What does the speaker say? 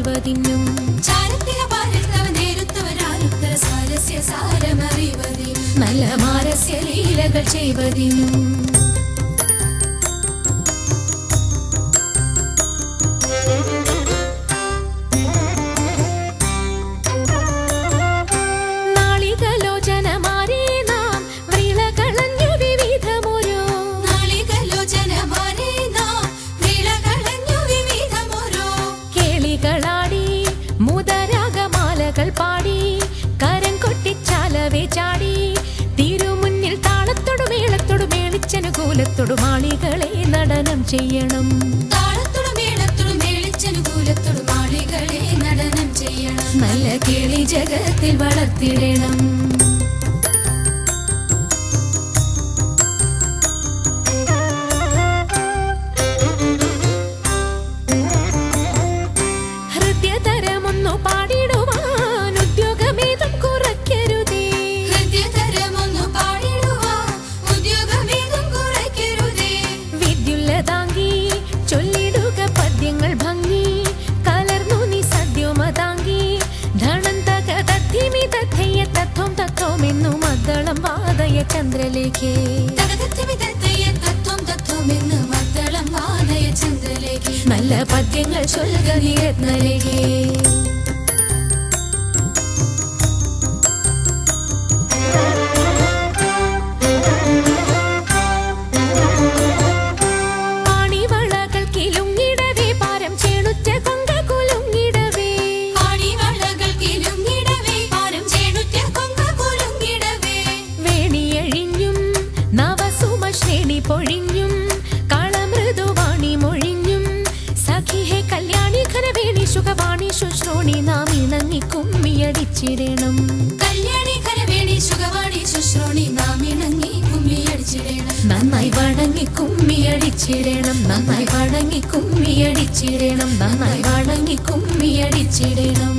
പാടിവതിന്നും നല്ല മാരസ്യ ലീലകൾ ചെയ്വതിനും പാടി കരം കൊട്ടിച്ചാലവേ ചാടി തിരുമുന്നിൽ താളത്തോടു മേളത്തോടു മേളിച്ചനുകൂലത്തോടു മാളികളെ നടനം ചെയ്യണം നല്ല കിളി ജഗത്തിൽ വളർത്തിടണം ഹൃദയതരമൊന്നു പാടിടുവാൻ ചന്ദ്രലേഖേ നല്ല പദ്യങ്ങൾ ചൊല്ലുക നീ രത്നലേഖേ പാണിവളകൾ കിലുങ്ങിടവേ പാരം ചേണുറ്റ കൊങ്ക കുലുങ്ങിടവേ പാണിവളകൾ കിലുങ്ങിടവേ പാരം ചേണുറ്റ കൊങ്ക കുലുങ്ങിടവേ വേണിയഴിഞ്ഞും നവസുമ ശ്രേണി പൊഴിഞ്ഞും കളമൃദുവാണി മൊഴിഞ്ഞും സഖിഹേ കല്യാണി ഘനവേണി സുഖവാണി ശുശ്രോണി നാം ഇണങ്ങി കുമ്മിയടിച്ചിടണം കല്യാണി ഘനവേണി സുഖവാണി ശുശ്രോണി നാം ഇണങ്ങി കുമ്മിയടിച്ചിടണം നന്നായി വണങ്ങി കുമ്മിയടിച്ചിടണം നന്നായി വണങ്ങി കുമ്മിയടിച്ചിടണം നന്നായി വണങ്ങി കുമ്മിയടിച്ചിടണം